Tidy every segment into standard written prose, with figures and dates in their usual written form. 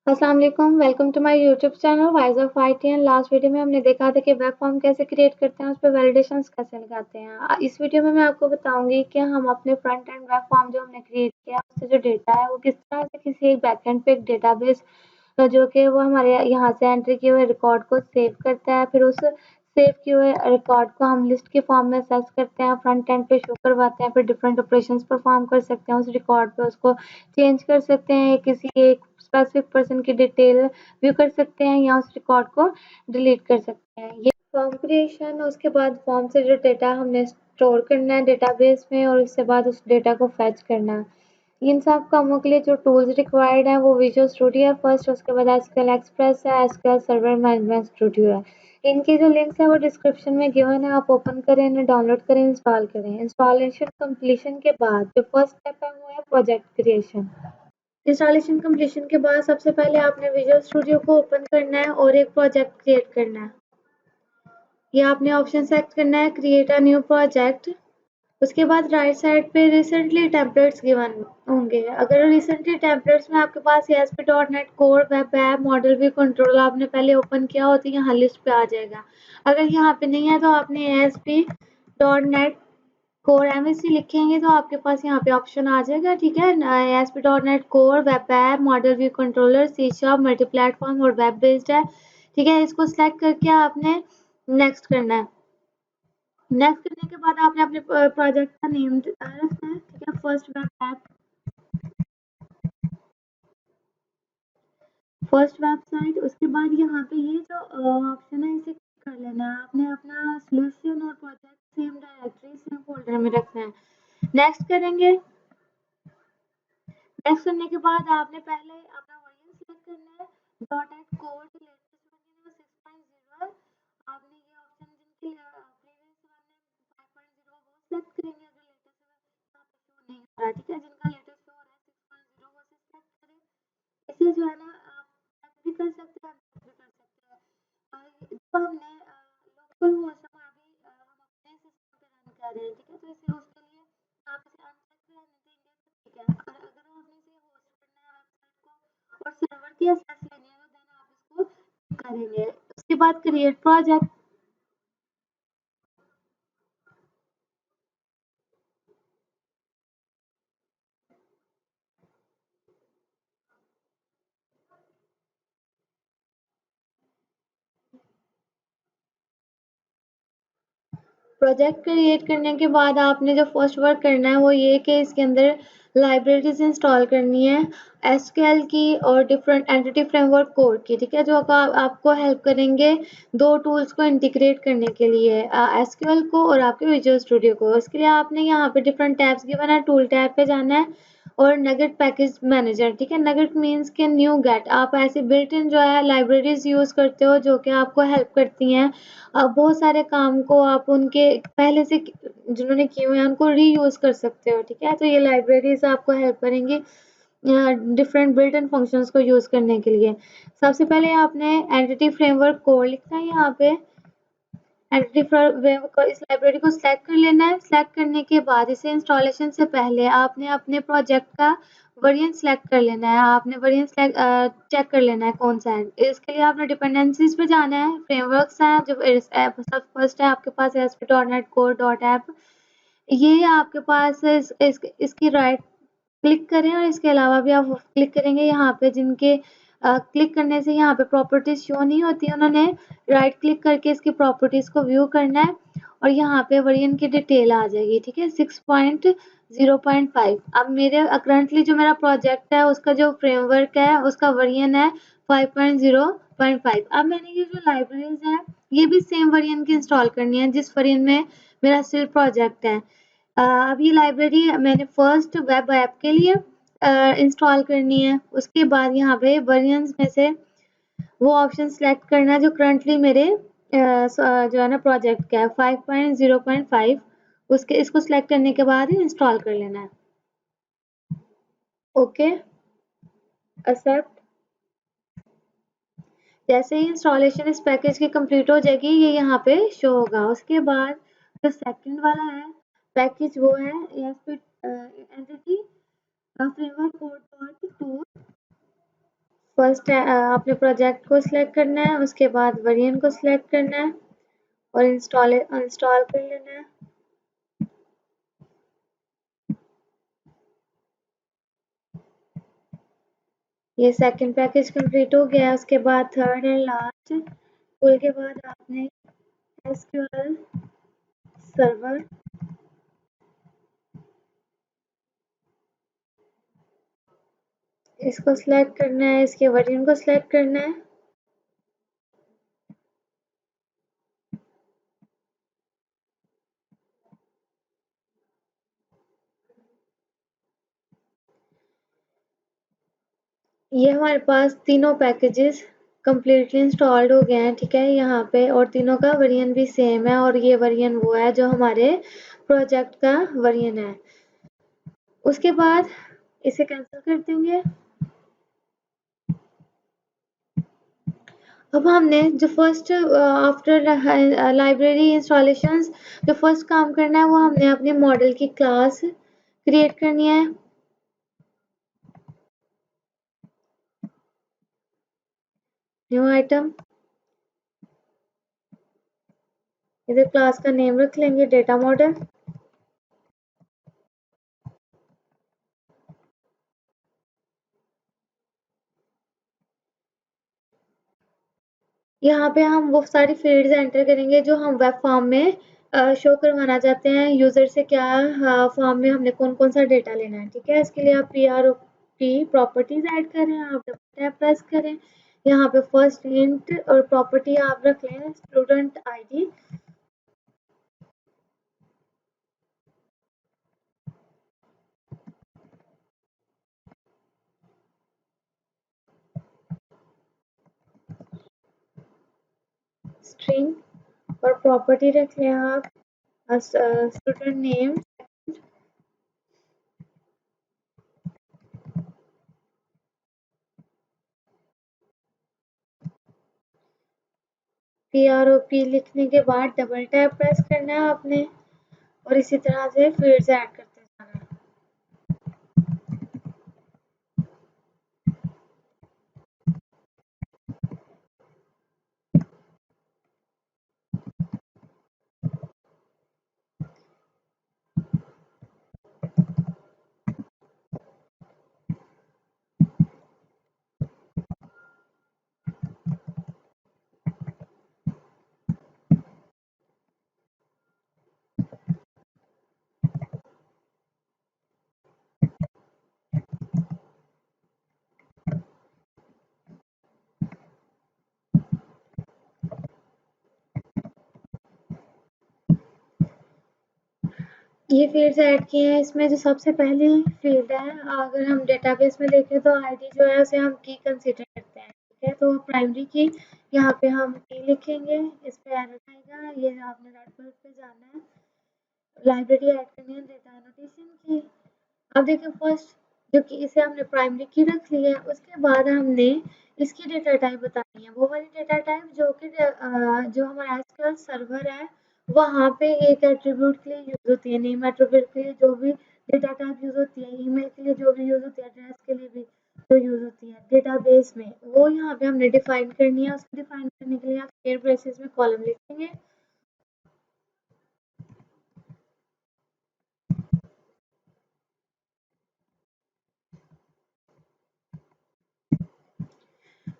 अस्सलाम वालेकुम, welcome to my YouTube channel wise of IT and last video में हमने देखा था कि वेब फॉर्म कैसे क्रिएट करते हैं, उस पे वैलिडेशंस कैसे लगाते हैं। इस वीडियो में मैं आपको बताऊंगी कि हम अपने फ्रंट एंड वेब फॉर्म जो हमने क्रिएट किया उससे जो डेटा है वो किस तरह से किसी एक बैकएंड पे एक डेटाबेस जो कि वो हमारे यहाँ से एंट्री किए हुए रिकॉर्ड को सेव करता है, फिर उस सेव किए हुए रिकॉर्ड को हम लिस्ट के फॉर्म में सर्च करते हैं, फ्रंट एंड पे शो करवाते हैं, फिर डिफरेंट ऑपरेशंस परफॉर्म कर सकते हैं उस रिकॉर्ड पे, उसको चेंज कर सकते हैं, किसी एक स्पेसिफिक पर्सन की डिटेल व्यू कर सकते हैं या उस रिकॉर्ड को डिलीट कर सकते हैं। ये फॉर्म क्रिएशन, उसके बाद फॉर्म से जो डेटा हमने स्टोर करना है डेटाबेस में और उसके बाद उस डेटा को फेच करना है। इन सब कामों के लिए जो टूल्स रिक्वायर्ड है वो विजुअल स्टूडियो है फर्स्ट, उसके बाद एसक्यूएल एक्सप्रेस है, एसक्यूएल सर्वर मैनेजमेंट स्टूडियो है। इनके जो लिंक्स है वो डिस्क्रिप्शन में गिवन है, आप ओपन करें, इन्हें डाउनलोड करें, इंस्टॉल करें। इंस्टॉलेशन कंप्लीशन के बाद जो फर्स्ट स्टेप है वो है प्रोजेक्ट क्रिएशन। इंस्टॉलेशन कंप्लीशन के बाद सबसे पहले आपने विजुअल स्टूडियो को ओपन करना है और एक प्रोजेक्ट क्रिएट करना है। ये आपने ऑप्शन सेलेक्ट करना है क्रिएट अ न्यू प्रोजेक्ट। उसके बाद राइट साइड पे रिसेंटली टेम्पलेट्स गिवन होंगे। अगर रिसेंटली टेम्पलेट्स में आपके पास ASP.NET core web app model view control आपने पहले ओपन किया हो तो यहाँ लिस्ट पे आ जाएगा। अगर यहाँ पे नहीं है तो आपने ASP.NET कोर MSC लिखेंगे तो आपके पास यहाँ पे ऑप्शन आ जाएगा, ठीक है। ASP.NET core web app model view controller C# multi platform और वेब बेस्ड है, ठीक है। इसको सिलेक्ट करके आपने नेक्स्ट करना है। नेक्स्ट करने के बाद आपने अपने प्रोजेक्ट का नेम रखना है, ठीक है। First web app, first website. उसके बाद यहाँ पे ये जो ऑप्शन है इसे कर लेना है। आपने अपना सॉल्यूशन और project same directory same folder में रखना है। नेक्स्ट करेंगे। नेक्स्ट करने के बाद आपने पहले अपना वर्जन सेलेक्ट करना है। .NET कोर लेटेस्ट वर्जन 6.0 आपने ये ऑप्शन जिनके प्रीवियस वन है 5.0 वो सेलेक्ट करेंगे। अगर लेटेस्ट यहाँ पे शो नहीं हो रहा, ठीक है। जिनका लेटेस्ट शो हो रहा है 6.0 वो सेलेक्ट करें। इसे जो है ना आप भी कर सकते हैं, भी कर सकते हैं। जो हमने लोकल होस्ट हम अभी हम अपने सिस्टम पे रन कर रहे हैं, ठीक है। तो इसे उसके लिए आप इसे अनचेक कर लेते हैं, ठीक है। और अगर आपने इसे होस्ट करना है वेबसाइट को और सर्वर की एक्सेस लेनी है तो देन आप इसको करेंगे। उसके बाद क्रिएट प्रोजेक्ट। प्रोजेक्ट क्रिएट करने के बाद आपने जो फर्स्ट वर्क करना है वो ये कि इसके अंदर लाइब्रेरीज इंस्टॉल करनी है एसक्यूएल की और डिफरेंट एंटिटी फ्रेमवर्क कोर की, ठीक है। जो आपको हेल्प करेंगे दो टूल्स को इंटीग्रेट करने के लिए, एसक्यूएल को और आपके विजुअल स्टूडियो को। उसके लिए आपने यहाँ पे डिफरेंट टैब्स गिवन है, टूल टैब पे जाना है और नगेट पैकेज मैनेजर, ठीक है। नगेट मीन्स के न्यू गेट, आप ऐसे बिल्ट इन जो है लाइब्रेरीज यूज करते हो जो कि आपको हेल्प करती हैं बहुत सारे काम को आप उनके पहले से जिन्होंने किए हुए हैं उनको रीयूज कर सकते हो, ठीक है। तो ये लाइब्रेरीज आपको हेल्प करेंगी डिफरेंट बिल्ट इन फंक्शंस को यूज करने के लिए। सबसे पहले आपने एंटिटी फ्रेमवर्क कोड लिखना है यहाँ पे। एंटिटी फ्रेमवर्क इस लाइब्रेरी को सिलेक्ट कर लेना है। सिलेक्ट करने के बाद इसे इंस्टॉलेशन से पहले आपने अपने प्रोजेक्ट का वर्जन सेलेक्ट कर लेना है। आपने वर्जन चेक कर लेना है कौन सा है। इसके लिए आपने डिपेंडेंसीज पे जाना है। फ्रेमवर्क्स हैं जो सब फर्स्ट है आपके पास ASP.NET Core डॉट ऐप, ये आपके पास इसकी राइट क्लिक करें और इसके अलावा भी आप क्लिक करेंगे यहाँ पे जिनके क्लिक करने से यहाँ पे प्रॉपर्टीज शो नहीं होती, उन्होंने राइट क्लिक करके इसकी प्रॉपर्टीज को व्यू करना है और यहाँ पे वर्जन की डिटेल आ जाएगी, ठीक है। 6.0.5। अब मेरे करंटली जो मेरा प्रोजेक्ट है उसका जो फ्रेमवर्क है उसका वर्जन है 5.0.5। अब मैंने ये जो लाइब्रेरीज है ये भी सेम वर्जन की इंस्टॉल करनी है जिस वर्जन में मेरा स्टिल प्रोजेक्ट है। अब ये लाइब्रेरी मैंने फर्स्ट वेब ऐप के लिए इंस्टॉल करनी है। उसके बाद यहाँ पे वर्जन्स में से वो ऑप्शन सेलेक्ट करना है जो करंटली मेरे जो है ना प्रोजेक्ट का है 5.0.5। उसके इसको सिलेक्ट करने के बाद ही इंस्टॉल कर लेना है। Okay, accept. जैसे ही इंस्टॉलेशन इस पैकेज की कंप्लीट हो जाएगी ये यहाँ पे शो होगा। उसके बाद जो सेकंड वाला है पैकेज वो है एंटिटी फ्रेमवर्क 4.2 फर्स्ट अपने प्रोजेक्ट को सिलेक्ट करना है, उसके बाद वेरिएंट को सिलेक्ट करना है और इंस्टॉल कर लेना है। ये सेकंड पैकेज कंप्लीट हो गया। उसके बाद थर्ड एंड लास्ट टूल के बाद आपने एसक्यूएल सर्वर इसको सिलेक्ट करना है, इसके वर्जन को सिलेक्ट करना है। ये हमारे पास तीनों पैकेजेस कम्प्लीटली इंस्टॉल्ड हो गए हैं, ठीक है यहाँ पे, और तीनों का वर्जन भी सेम है और ये वर्जन वो है जो हमारे प्रोजेक्ट का वर्जन है। उसके बाद इसे कैंसिल कर देंगे। अब हमने जो फर्स्ट आफ्टर लाइब्रेरी इंस्टॉलेशंस जो फर्स्ट काम करना है वो हमने अपने मॉडल की क्लास क्रिएट करनी है। न्यू आइटम, इधर क्लास का नेम रख लेंगे डेटा मॉडल। यहाँ पे हम वो सारी फील्ड्स एंटर करेंगे जो हम वेब फॉर्म में शो करवाना चाहते हैं यूजर से, क्या फॉर्म में हमने कौन कौन सा डेटा लेना है, ठीक है। इसके लिए आप PROP प्रॉपर्टीज ऐड करें, आप डबल टैप प्रेस करें, यहाँ पे फर्स्ट इंट और प्रॉपर्टी आप रख लें स्टूडेंट ID। स्ट्रिंग और प्रॉपर्टी रख लें आप स्टूडेंट नेम, PROP लिखने के बाद डबल टैप प्रेस करना है आपने और इसी तरह से फील्ड्स ऐड करते जाना है। ये फील्ड्स ऐड किए हैं। इसमें जो सबसे पहली फील्ड है, अगर हम डेटाबेस में देखें तो आईडी जो है उसे हम की कंसीडर करते हैं, ठीक है। तो प्राइमरी की यहाँ पे हम की लिखेंगे, इस पे एरर आएगा, ये आपने रेड बल्ब पे जाना है, लाइब्रेरी ऐड करनी है डेटा एनोटेशन की। अब देखिए फर्स्ट जो कि इसे हमने प्राइमरी की रख ली है, उसके बाद हमने इसकी डेटा टाइप बतानी है, वो वाली डेटा टाइप जो कि जो हमारा एसक्यूएल सर्वर है वहाँ पे एक एट्रीब्यूट के लिए यूज होती है, नेम एट्रीब्यूट के लिए जो भी डेटा टाइप यूज होती है, ईमेल के लिए जो भी यूज होती है, एड्रेस के लिए भी जो यूज होती है डेटाबेस में, वो यहाँ पे हमने डिफाइन करनी है। उसको डिफाइन करने के लिए आप स्क्वेयर ब्रेसेस में कॉलम लिखेंगे।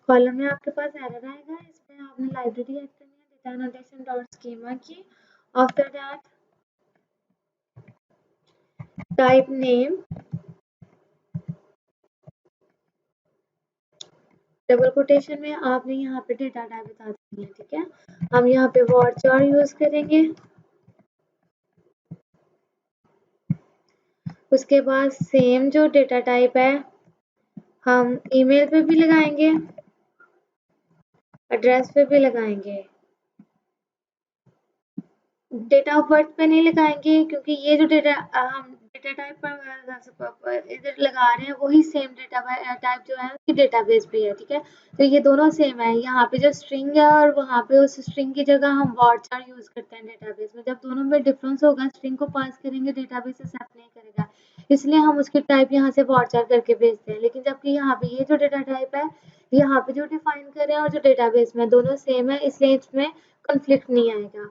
कॉलम में आपके पास एरर आएगा, इसमें आपने लाइब्रेरी ऐड करनी है डेटा एनोटेशन डॉट स्कीमा की। After that type name, double quotation में आपने यहाँ पे डेटा टाइप बता देनी है, ठीक है। हम यहाँ पे varchar यूज करेंगे। उसके बाद सेम जो डेटा टाइप है हम ईमेल पे भी लगाएंगे, एड्रेस पे भी लगाएंगे, डेटा ऑफ बर्थ पे नहीं लगाएंगे क्योंकि ये जो डेटा हम डेटा टाइप पर इधर लगा रहे हैं वही सेम डेटा टाइप जो है उसकी डेटाबेस भी है, ठीक है। तो ये दोनों सेम है, यहाँ पे जो स्ट्रिंग है और वहाँ पे उस स्ट्रिंग की जगह हम varchar यूज करते हैं डेटाबेस में। जब दोनों में डिफरेंस होगा, स्ट्रिंग को पास करेंगे डेटाबेस एक्सेप्ट नहीं करेगा, इसलिए हम उसकी टाइप यहाँ से varchar करके भेजते हैं। लेकिन जबकि यहाँ पे ये जो डेटा टाइप है, यहाँ पे जो डिफाइन कर रहे हैं और जो डेटाबेस में दोनों सेम है, इसलिए इसमें कॉन्फ्लिक्ट नहीं आएगा।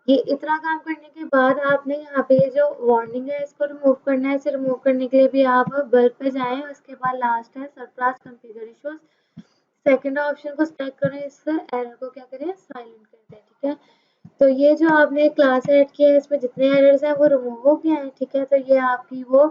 ये इतना काम करने के बाद आपने यहाँ पे ये जो वार्निंग है इसको रिमूव करना है। इसे रिमूव करने के लिए भी आप बल्ब पे जाएं, उसके बाद लास्ट है सरप्रास कॉन्फ़िगर इश्यूज, सेकंड ऑप्शन को सिलेक्ट करें, इस एरर को क्या करें, साइलेंट कर दें, ठीक है। तो ये जो आपने क्लास ऐड किया है इसमें जितने एरर्स हैं वो रिमूव हो गए हैं, ठीक है। तो ये आपकी वो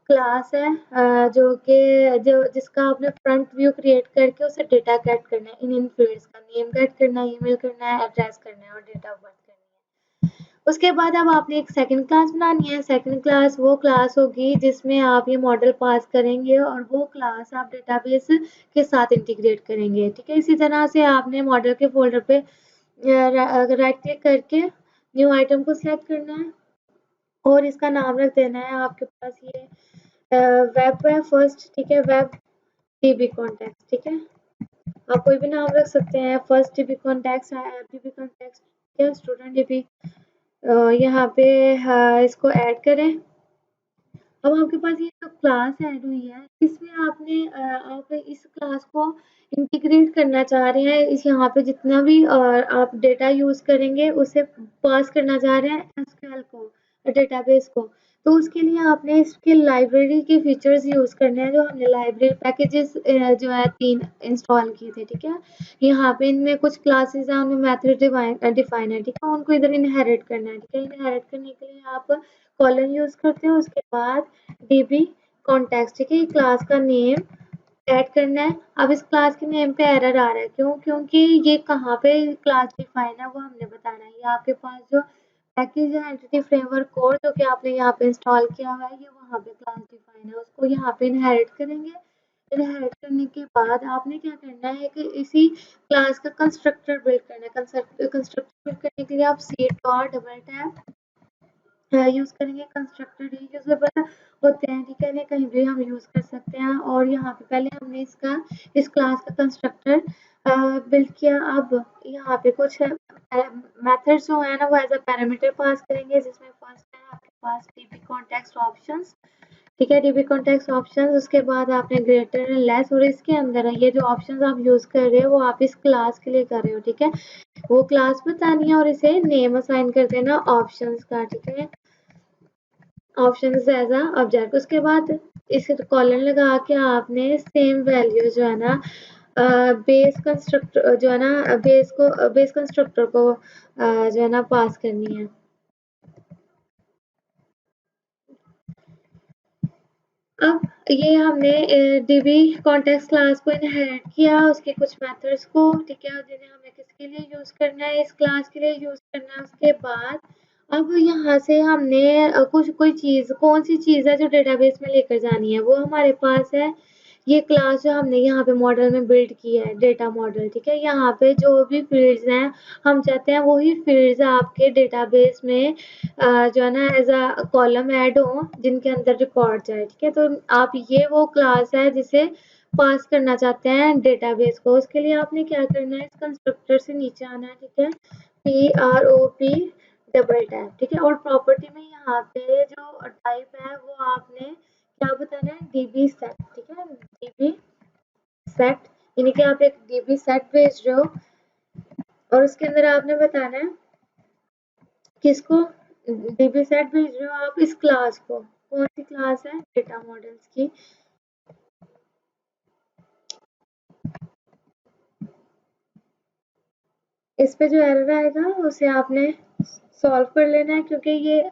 क्लास है जो जिसका आपने फ्रंट व्यू क्रिएट करके उसे डेटा गेट करना है, इन फील्ड्स का नेम गेट करना है, ईमेल करना है, एड्रेस करना है और डेट ऑफ बर्थ करनी है। उसके बाद अब आपने एक सेकंड क्लास बनानी है। सेकंड क्लास वो क्लास होगी जिसमें आप ये मॉडल पास करेंगे और वो क्लास आप डेटाबेस के साथ इंटीग्रेट करेंगे, ठीक है। इसी तरह से आपने मॉडल के फोल्डर पे राइट क्लिक करके न्यू आइटम को सिलेक्ट करना है और इसका नाम रख देना है आपके पास ये वेब है फर्स्ट, ठीक है, वेब डीबी कॉन्टेक्ट, ठीक है। आप कोई भी नाम रख सकते हैं, first dB contact, app dB contact, ठीक है, स्टूडेंट डीबी। यहाँ पे इसको ऐड करें। अब आपके पास ये जो क्लास ऐड हुई है इसमें आप इस क्लास को इंटीग्रेट करना चाह रहे हैं, इस यहाँ पे जितना भी आप डेटा यूज करेंगे उसे पास करना चाह रहे हैं एसक्यूएल को, डेटाबेस को। तो उसके लिए आपने इसके लाइब्रेरी के फीचर्स यूज करने हैं, जो हमने लाइब्रेरी पैकेजेस जो है 3 इंस्टॉल किए थे, ठीक है। यहाँ पे इनमें कुछ क्लासेस हैं, उनमें मेथड डिफाइन है, ठीक है, उनको इधर इनहेरिट करना है, ठीक है। इनहेरिट करने के लिए आप कॉलन यूज करते हो, उसके बाद डीबी कॉन्टेक्स्ट, ठीक है, क्लास का नेम ऐड करना है। अब इस क्लास के नेम पे एरर आ रहा है, क्यों? क्योंकि ये कहाँ पे क्लास डिफाइन है वो हमने बताना है। ये आपके पास जो पैकेज है एंटिटी फ्रेमवर्क कोड जो कि आपने यहाँ पे इंस्टॉल किया हुआ है, ये वहाँ पे क्लास डिफाइन है, उसको यहाँ पे इनहेरिट करेंगे। इनहेरिट करने के बाद आपने क्या करना है कि इसी क्लास का कंस्ट्रक्टर बिल्ड करना है। कंस्ट्रक्टर बिल्ड करने के लिए आप C dot double tap use करेंगे। कंस्ट्रक्टर रीयूजेबल होते हैं, ठीक है, इन्हें कहीं भी हम यूज कर सकते हैं। और यहाँ पे पहले हमने इस क्लास का कंस्ट्रक्टर बिल्ड किया। अब यहाँ पे कुछ मेथड्स जो है ना वो एज अ पैरामीटर पास करेंगे, जिसमें फर्स्ट है आपके पास डीबी कॉन्टेक्स्ट ऑप्शंस, ठीक है, डीबी कॉन्टेक्स्ट ऑप्शंस। उसके बाद आपने ग्रेटर एंड लेस, और इसके अंदर ये जो ऑप्शंस आप यूज कर रहे हो वो आप इस क्लास के लिए कर रहे हो, ठीक है। वो क्लास बतानी है और इसे नेम असाइन कर देना ऑप्शंस का, ठीक है, ऑप्शन एज अ ऑब्जेक्ट। उसके बाद इस कॉलन लगा के आपने सेम वैल्यू जो है ना बेस कंस्ट्रक्टर जो है ना बेस कंस्ट्रक्टर को जो है ना पास करनी है। अब ये हमने डीबी कॉन्टेक्स्ट क्लास को इनहेरिट किया, उसके कुछ मेथड्स को, ठीक है, जिन्हें हमें किसके लिए यूज करना है, इस क्लास के लिए यूज करना है। उसके बाद अब यहाँ से हमने कोई चीज, कौन सी चीज है जो डेटाबेस में लेकर जानी है, वो हमारे पास है ये क्लास जो हमने यहाँ पे मॉडल में बिल्ड की है, डेटा मॉडल, ठीक है। यहाँ पे जो भी फील्ड्स हैं हम चाहते हैं वही फील्ड्स आपके डेटाबेस में जो है ना एज अ कॉलम ऐड हो, जिनके अंदर रिकॉर्ड जाए, ठीक है। तो आप ये वो क्लास है जिसे पास करना चाहते हैं डेटाबेस को। उसके लिए आपने क्या करना है, इस कंस्ट्रक्टर से नीचे आना है, ठीक है, PROP डबल टैप, ठीक है। और प्रॉपर्टी में यहाँ पे जो टाइप है वो आपने क्या बताना है, डीबी सेट, ठीक है, डीबी सेट, यानी कि आप एक डीबी सेट भेज रहे हो और उसके अंदर आपने बताना है किसको, डीबी सेट भेज रहे हो आप इस क्लास को। कौन सी क्लास है, डेटा मॉडल्स की। इस पे जो एरर आएगा उसे आपने सॉल्व कर लेना है, क्योंकि ये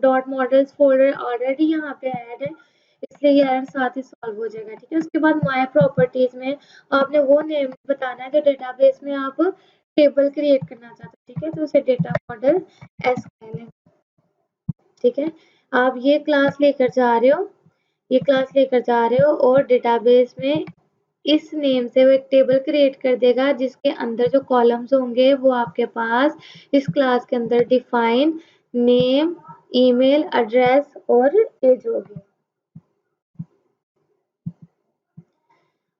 डॉट मॉडल्स फोल्डर ऑलरेडी यहाँ पे ऐड है, इसलिए ये एरर साथ ही सॉल्व हो जाएगा, ठीक है। उसके बाद माय प्रॉपर्टीज में आपने वो नेम बताना है जो डेटाबेस में आप टेबल क्रिएट करना चाहते हो, ठीक है। तो उसे डेटा मॉडल एसक्यूएल, ठीक है। आप ये क्लास लेकर जा रहे हो, ये क्लास लेकर जा रहे हो और डेटाबेस में इस नेम से वो एक टेबल क्रिएट कर देगा, जिसके अंदर जो कॉलम्स होंगे वो आपके पास इस क्लास के अंदर डिफाइन नेम, ईमेल एड्रेस और एज होगी।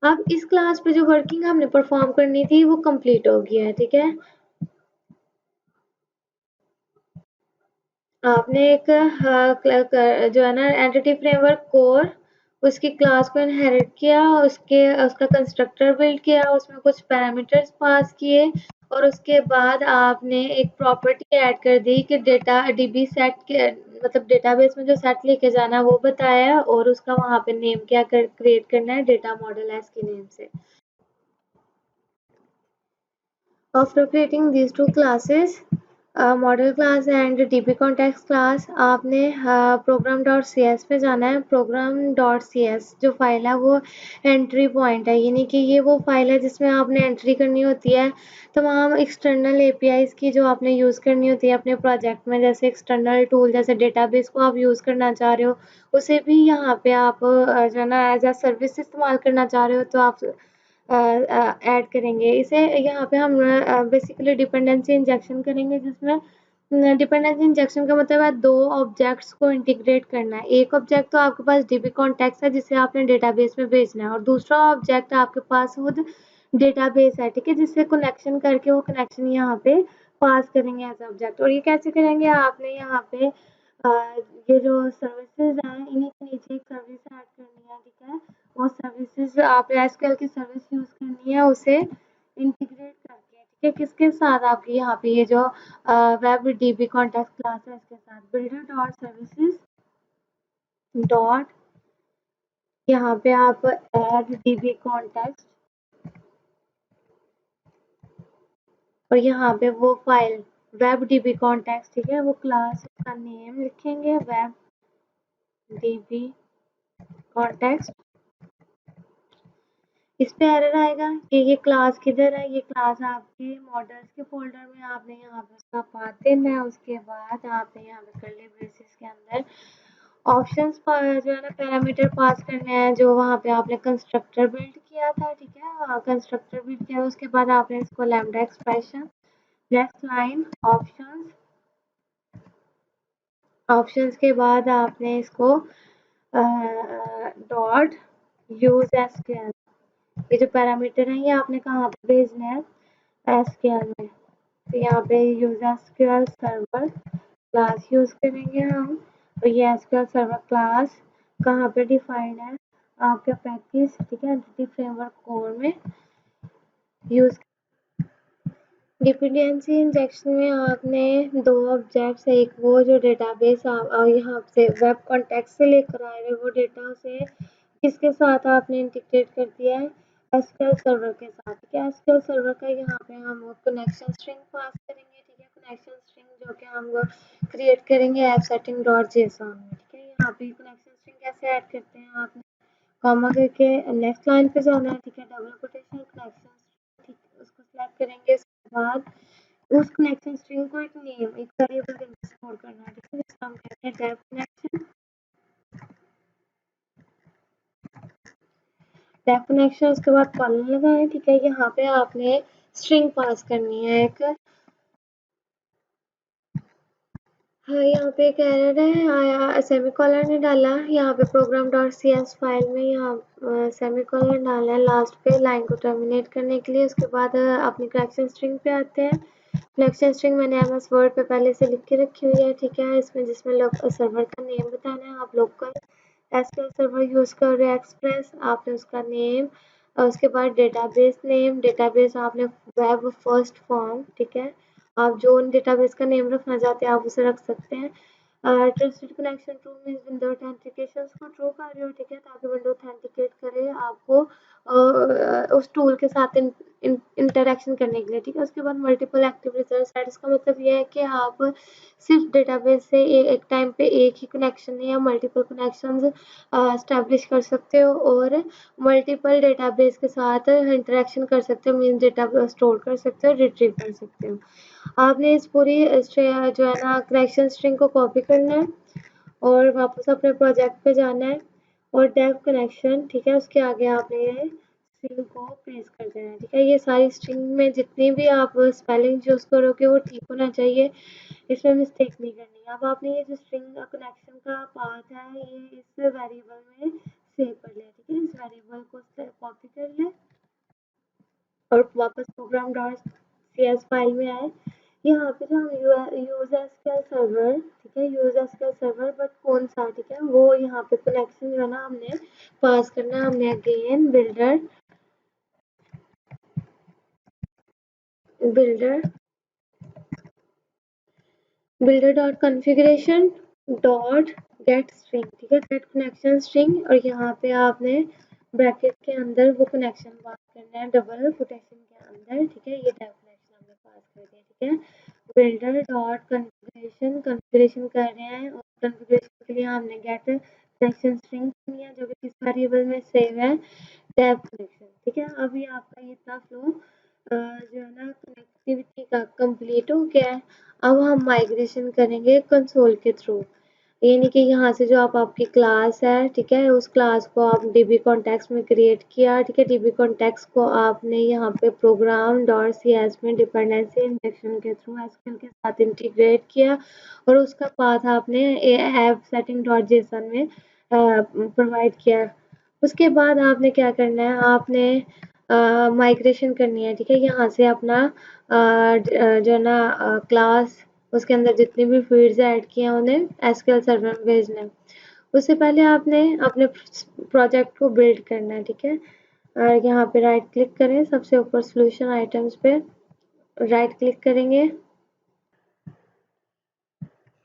अब इस क्लास पे जो वर्किंग हमने परफॉर्म करनी थी वो कंप्लीट हो गया है, ठीक है। आपने एक जो है ना एंटिटी फ्रेमवर्क कोर उसकी क्लास को इनहेरिट किया, उसका कंस्ट्रक्टर बिल्ड किया, उसमें कुछ पैरामीटर्स पास किए और उसके बाद आपने एक प्रॉपर्टी ऐड कर दी कि डेटा डीबी सेट के मतलब डेटाबेस में जो सेट लेके जाना है वो बताया और उसका वहां पे नेम क्या क्रिएट करना है, डेटा मॉडल एस के नेम से। After creating these two classes, model class and dB context class, आपने program.cs पे जाना है। program.cs जो फाइल है वो एंट्री पॉइंट है, यानी कि ये वो फाइल है जिसमें आपने एंट्री करनी होती है तमाम एक्सटर्नल एपीआईज की जो आपने यूज़ करनी होती है अपने प्रोजेक्ट में। जैसे एक्सटर्नल टूल जैसे डेटाबेस को आप यूज़ करना चाह रहे हो, उसे भी यहाँ पे आप जो है ना एज अ सर्विस इस्तेमाल करना चाह रहे हो तो आप ऐड करेंगे इसे। यहाँ पे हम बेसिकली डिपेंडेंसी इंजेक्शन करेंगे, जिसमें डिपेंडेंसी इंजेक्शन का मतलब है दो ऑब्जेक्ट्स को इंटीग्रेट करना है। एक ऑब्जेक्ट तो आपके पास डीबी कॉन्टेक्स्ट है जिसे आपने डेटाबेस में भेजना है और दूसरा ऑब्जेक्ट आपके पास खुद डेटाबेस है, ठीक है, जिससे कनेक्शन करके वो कनेक्शन यहाँ पे पास करेंगे एज ऑब्जेक्ट। और ये कैसे करेंगे, आपने यहाँ पे ये जो सर्विसेज हैं इन्हीं के नीचे एक सर्विस ऐड करनी है, ठीक है। वो सर्विसेज आप एसक्यूएल की सर्विस यूज करनी है उसे इंटीग्रेट करके, ठीक है। किसके साथ, आपके यहाँ पे ये जो वेब डीबी कॉन्टेक्स्ट क्लास है इसके साथ बिल्डर डॉट सर्विसेज डॉट, यहाँ पे आप ऐड डीबी कॉन्टेक्स्ट और यहाँ पे वो फाइल वेब डीबी कॉन्टेक्स्ट, ठीक है, वो क्लास का नेम लिखेंगे वेब डीबी कॉन्टेक्स्ट। इस पे एरर आएगा कि ये क्लास किधर है, ये क्लास आपके मॉडल्स के फोल्डर में, आपने यहाँ पे उसका पाथ देना है। उसके बाद आपने यहाँ पे कर्ली ब्रेसेस के अंदर ऑप्शंस जो है ना पैरामीटर पास करने हैं जो वहाँ पे आपने कंस्ट्रक्टर बिल्ड किया था, ठीक है। कंस्ट्रक्टर बिल्ड किया उसके बाद आपने इसको lambda expression next line options, options के बाद आपने इसको डॉट यूज एसक्यूएल, ये जो पैरामीटर है ये आपने कहाँ पे भेजना है, एसक्यूएल में। तो यहाँ पे use SQL server class use करेंगे हम और ये एसक्यूएल सर्वर क्लास कहाँ पे डिफाइंड है, आपके पैकेज, ठीक है, एंटिटी फ्रेमवर्क कोर में यूज। डिपेंडेंसी इंजेक्शन में आपने दो ऑब्जेक्ट्स, एक वो जो डेटाबेस यहाँ से वेब कॉन्टेक्स्ट से लेकर आए हैं वो डेटा से किसके साथ आपने इंटीग्रेट कर दिया है, एसक्यूएल सर्वर के साथ, ठीक है। एसक्यूएल सर्वर का यहाँ पे हम कनेक्शन स्ट्रिंग पास करेंगे, ठीक है। कनेक्शन स्ट्रिंग जो कि हम क्रिएट करेंगे ऐप सेटिंग डॉट जेसन में, ठीक है। यहाँ पे कनेक्शन स्ट्रिंग कैसे ऐड करते हैं, आपने कॉमा करके नेक्स्ट लाइन पे जाना है, ठीक है। डबल कोटेशन कनेक्शन, ठीक है, उसको सिलेक्ट करेंगे। उसके बाद उस कनेक्शन स्ट्रिंग को एक नेम, एक वेरिएबल के अंदर स्टोर करना है, ठीक है, जिसको हम कहते हैं डेफ कनेक्शन। डेफ कनेक्शन उसके बाद कॉलन लगाएं, ठीक है। यहाँ पे आपने स्ट्रिंग पास करनी है एक। हाँ, यहाँ पे एक एरर है आया, सेमीकोलन ने डाला यहाँ पे program.cs फाइल में, यहाँ सेमीकोलन डाला है लास्ट पे लाइन को टर्मिनेट करने के लिए। उसके बाद अपनी कनेक्शन स्ट्रिंग पे आते हैं। कनेक्शन स्ट्रिंग मैंने एमएस वर्ड पे पहले से लिख के रखी हुई है, ठीक है। इसमें जिसमें सर्वर का नेम बताना है, आप लोकल एसक्यूएल सर्वर यूज कर रहे हैं एक्सप्रेस, आपने उसका नेम और उसके बाद डेटाबेस नेम, डेटाबेस आपने वेब फर्स्ट फॉर्म, ठीक है। आप जो डेटाबेस का नेम रखना चाहते हैं आप उसे रख सकते हैं। Trusted connection true means window authentication को ट्रू कर रहे हो, ठीक है, ताकि विंडो ऑथेंटिकेट करे आपको उस टूल के साथ इंटरेक्शन करने के लिए, ठीक है। उसके बाद मल्टीपल एक्टिव रिजल्ट सेट, इसका मतलब ये है कि आप सिर्फ डेटाबेस से एक टाइम पे एक ही कनेक्शन या मल्टीपल कनेक्शंस एस्टेब्लिश कर सकते हो और मल्टीपल डेटाबेस के साथ इंटरेक्शन कर सकते हो, मीन्स डेटा स्टोर कर सकते हो, रिट्रीव कर सकते हो। आपने इस पूरी जो है ना कनेक्शन स्ट्रिंग को कॉपी करना है और वापस अपने प्रोजेक्ट पे जाना है और डेफ कनेक्शन, ठीक है, उसके आगे आपने ये स्ट्रिंग को पेस्ट कर देना है, ठीक है। ये सारी स्ट्रिंग में जितनी भी आप स्पेलिंग यूज करोगे वो ठीक होना चाहिए, इसमें मिस्टेक नहीं करनी है। अब आपने ये जो स्ट्रिंग कनेक्शन का पाथ है ये इस वेरिएबल में सेव कर लिया, ठीक है। इस वेरिएबल को कॉपी कर लें और वापस program dot C S file में आए। यहाँ पे जो हम यूज एसक्यूएल सर्वर, ठीक है, यूज एसक्यूएल सर्वर, बट कौन सा, ठीक है, वो यहाँ पे कनेक्शन जो है ना हमने पास करना है। हमने again builder dot configuration dot gate string, ठीक है, गेट कनेक्शन स्ट्रिंग, और यहाँ पे आपने ब्रैकेट के अंदर वो कनेक्शन पास करना है डबल कोटेशन के अंदर, ठीक है। ये टाइप कनेक्शन हमने पास कर दिया, ठीक है। बिल्डर डॉट कॉन्फ़िगरेशन कर रहे हैं और कॉन्फ़िगरेशन के लिए हमने गेट कनेक्शन स्ट्रिंग लिया जो कि किस वेरिएबल में सेव है, टैब कनेक्शन, ठीक है। अभी आपका ये इतना फ्लो जो है ना कनेक्टिविटी का कंप्लीट हो गया है। अब हम माइग्रेशन करेंगे कंसोल के थ्रू, यानी कि यहाँ से जो आपकी क्लास है, ठीक है, उस क्लास को आप डीबी कॉन्टेक्स्ट में क्रिएट किया, ठीक है। डीबी कॉन्टेक्स्ट को आपने यहाँ पे प्रोग्राम डॉट सी एस में डिपेंडेंसी इंजेक्शन के थ्रू एसक्यूएल के साथ इंटीग्रेट किया और उसका पाथ आपने ऐप सेटिंग डॉट जेसन में प्रोवाइड किया। उसके बाद आपने क्या करना है, आपने माइग्रेशन करनी है, ठीक है। यहाँ से अपना जो है ना क्लास, उसके अंदर जितनी भी फील्ड्स ऐड किए हैं उन्हें एसक्यूएल सर्वर में भेजना है। उससे पहले आपने अपने प्रोजेक्ट को बिल्ड करना है, ठीक है। यहाँ पे राइट क्लिक करें, सबसे ऊपर सॉल्यूशन आइटम्स पे राइट क्लिक करेंगे।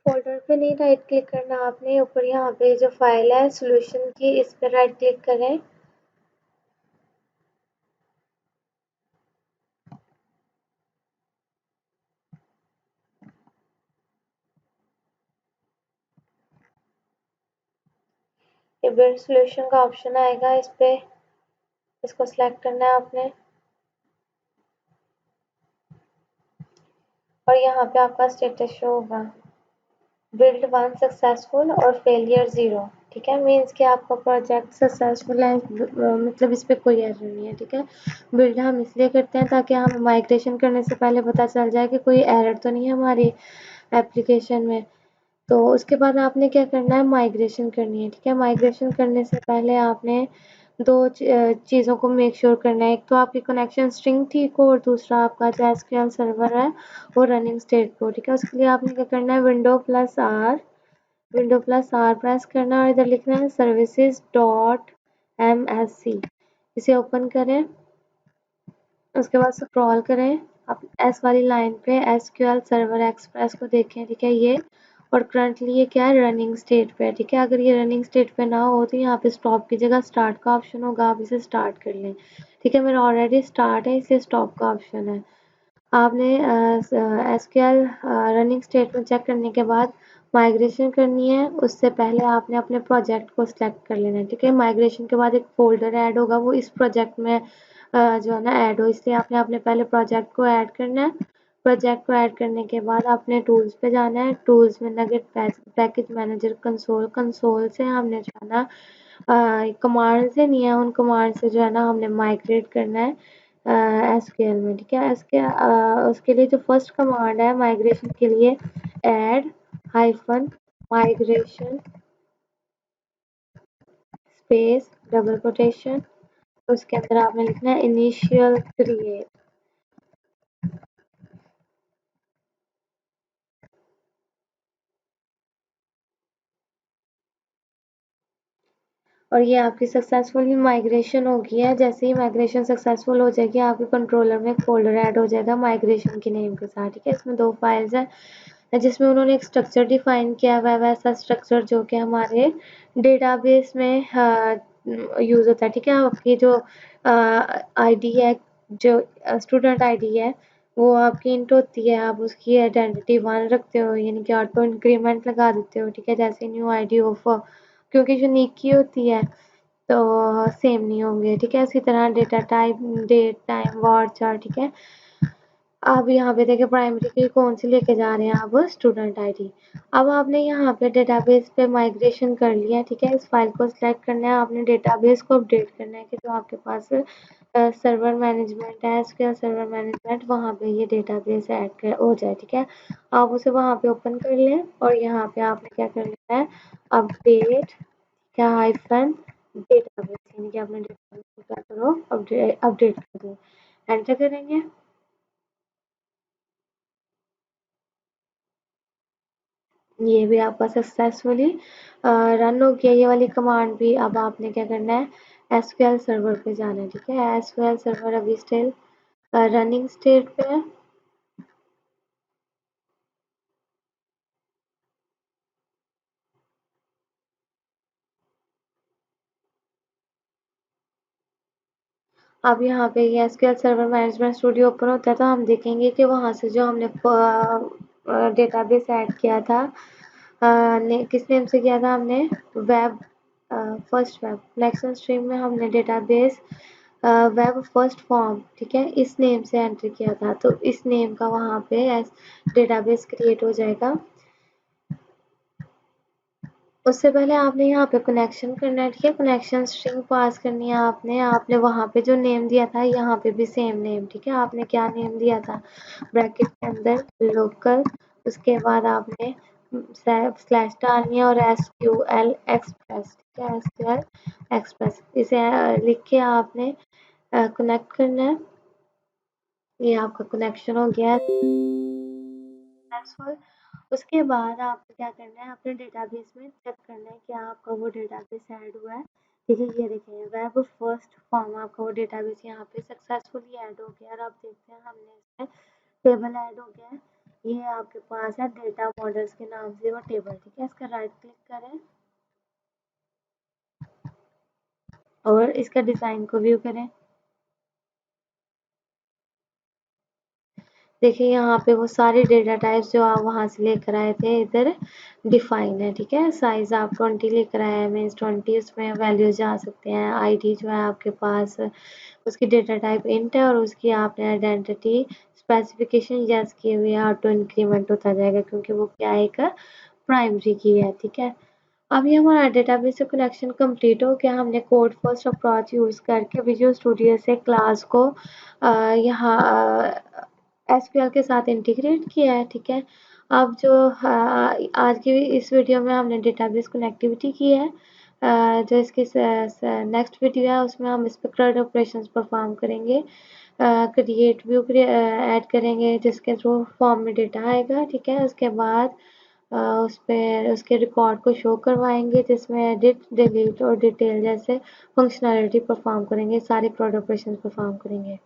फोल्डर पे नहीं राइट क्लिक करना आपने, ऊपर यहाँ पे जो फाइल है सॉल्यूशन की, इस पे राइट क्लिक करें। ये बिल्ड सॉल्यूशन का ऑप्शन आएगा, इस पे इसको सिलेक्ट करना है आपने और यहाँ पे आपका स्टेटस शो होगा बिल्ड 1 सक्सेसफुल और फेलियर 0, ठीक है। मीन्स कि आपका प्रोजेक्ट सक्सेसफुल है, मतलब इस पे कोई एरर नहीं है, ठीक है। बिल्ड हम इसलिए करते हैं ताकि हमें माइग्रेशन करने से पहले पता चल जाए कि कोई एरर तो नहीं है हमारी एप्लीकेशन में। तो उसके बाद आपने क्या करना है, माइग्रेशन करनी है, ठीक है। माइग्रेशन करने से पहले आपने दो चीज़ों को मेक श्योर करना है। एक तो आपकी कनेक्शन स्ट्रिंग ठीक हो और दूसरा आपका जो एसक्यूएल सर्वर है वो रनिंग स्टेट पे हो, ठीक है। उसके लिए आपने क्या करना है, विंडो प्लस आर प्रेस करना और इधर लिखना है सर्विसेज डॉट MSC। इसे ओपन करें, उसके बाद स्क्रॉल करें, आप एस वाली लाइन पे एसक्यूएल सर्वर एक्सप्रेस को देखें, ठीक है, ये। और करंटली ये क्या है, रनिंग स्टेट पे है, ठीक है। अगर ये रनिंग स्टेट पे ना हो तो यहाँ पे स्टॉप की जगह स्टार्ट का ऑप्शन होगा, आप इसे स्टार्ट कर लें, ठीक है। मेरा ऑलरेडी स्टार्ट है इसलिए स्टॉप का ऑप्शन है। आपने एसक्यूएल रनिंग स्टेट में चेक करने के बाद माइग्रेशन करनी है, उससे पहले आपने अपने प्रोजेक्ट को सिलेक्ट कर लेना है, ठीक है। माइग्रेशन के बाद एक फोल्डर ऐड होगा, वो इस प्रोजेक्ट में जो है ना ऐड हो, इसलिए आपने अपने पहले प्रोजेक्ट को ऐड करना है। प्रोजेक्ट को ऐड करने के बाद आपने टूल्स पे जाना है, टूल्स में nugget package manager console, console से हमने जो है ना कमांड से नहीं है, उन कमांड से जो है ना हमने माइग्रेट करना है एसक्यूएल में, ठीक है। उसके लिए जो फर्स्ट कमांड है माइग्रेशन के लिए, add hyphen migration space double quotation, उसके अंदर आपने लिखना है इनिशियल क्रिएट। और ये आपकी सक्सेसफुली माइग्रेशन हो गई है। जैसे ही माइग्रेशन सक्सेसफुल हो जाएगी आपके कंट्रोलर में एक फोल्डर ऐड हो जाएगा माइग्रेशन के नेम के साथ, ठीक है। इसमें दो फाइल्स है जिसमें उन्होंने एक स्ट्रक्चर डिफाइन किया हुआ है, वैसा स्ट्रक्चर जो कि हमारे डेटाबेस में यूज होता है, ठीक है। आपकी जो आईडी है, जो स्टूडेंट आईडी है, वो आपकी इंट होती है, आप उसकी आइडेंटिटी 1 रखते हो, यानी कि ऑटो इंक्रीमेंट लगा देते हो, ठीक है। जैसे न्यू आईडी ऑफ, क्योंकि यूनिक की होती है तो सेम नहीं होंगे, ठीक है। इसी तरह डेटा टाइप, डेट टाइम वार चार, ठीक है। अब यहाँ पे देखिए प्राइमरी की कौन सी लेके जा रहे हैं आप, स्टूडेंट आईडी। अब आपने यहाँ पे डेटाबेस पे माइग्रेशन कर लिया, ठीक है। इस फाइल को सिलेक्ट करना है, आपने डेटाबेस को अपडेट करना है कि जो आपके पास सर्वर मैनेजमेंट है, एसक्यूएल सर्वर मैनेजमेंट, वहाँ पे ये डेटाबेस ऐड हो जाए, ठीक है। आप उसे वहाँ पे ओपन कर लें और यहाँ पे आपने क्या कर लेना है, अपडेट क्या हाइफन डेटाबेस, यानी कि अपने डेटाबेस को क्या करो, अपडेट कर दो, एंटर करेंगे। ये भी आपका सक्सेसफुली रन हो गया, ये वाली कमांड भी। अब आपने क्या करना है, एसक्यूएल सर्वर पे जाना है, ठीक है। एसक्यूएल सर्वर अभी स्टिल रनिंग स्टेट पे है। अब यहाँ पे ये SQL server management studio open होता है तो हम देखेंगे कि वहाँ से जो हमने डेटाबेस ऐड किया था, किस नेम से किया था हमने, web first web next stream में हमने डेटाबेस वेब फर्स्ट फॉर्म, ठीक है, इस नेम से एंटर किया था, तो इस नेम का वहाँ पे डेटाबेस क्रिएट हो जाएगा। उससे पहले आपने यहाँ पे कनेक्शन करना है, ठीक है। कनेक्शन स्ट्रिंग पास करनी है आपने। आपने वहाँ पे जो नेम दिया था यहाँ पे भी सेम नेम, ठीक है। आपने क्या नेम दिया था, ब्रैकेट के अंदर लोकल, उसके बाद आपने स्लैश डालनी है और एसक्यूएल एक्सप्रेस, ठीक है, एसक्यूएल एक्सप्रेस, इसे लिख के आपने कनेक्ट करना है। ये आपका कनेक्शन हो गया सक्सेसफुल। उसके बाद आपको क्या करना है, अपने डेटाबेस में चेक करना है कि आपका वो डेटाबेस ऐड हुआ है, ठीक है। ये देखिए वेब फर्स्ट फॉर्म, आपका वो डेटाबेस यहाँ पे सक्सेसफुली ऐड हो गया। और आप देखते हैं हमने इसमें टेबल ऐड हो गया है। ये आपके पास है डेटा मॉडल्स के नाम से वो टेबल, ठीक है। इसका राइट क्लिक करें और इसका डिज़ाइन को व्यू करें। देखिए यहाँ पे वो सारे डेटा टाइप्स जो आप वहाँ से लेकर आए थे इधर डिफाइन है, ठीक है। साइज आप 20 लेकर आए हैं, मीन्स 20, उसमें वैल्यूज जा सकते हैं। आईडी जो है आपके पास, उसकी डेटा टाइप इंट है और उसकी आपने आइडेंटिटी स्पेसिफिकेशन यस की हुई है, ऑटो इंक्रीमेंट होता जाएगा क्योंकि वो क्या है, एक प्राइमरी की है, ठीक है। अब ये हमारा डेटाबेस से कनेक्शन कंप्लीट हो गया। हमने कोड फर्स्ट अप्रोच यूज़ करके विजुअल स्टूडियो से क्लास को यहाँ एसक्यूएल के साथ इंटीग्रेट किया है, ठीक है। अब जो आज की इस वीडियो में हमने डेटाबेस कनेक्टिविटी की है, जो इसकी नेक्स्ट वीडियो है उसमें हम इस पर CRUD ऑपरेशंस परफॉर्म करेंगे, क्रिएट व्यू ऐड करेंगे जिसके थ्रू फॉर्म में डेटा आएगा, ठीक है। उसके बाद उस पर उसके रिकॉर्ड को शो करवाएंगे जिसमें एडिट डिलीट और डिटेल जैसे फंक्शनैलिटी परफॉर्म करेंगे, सारे CRUD ऑपरेशंस परफॉर्म करेंगे।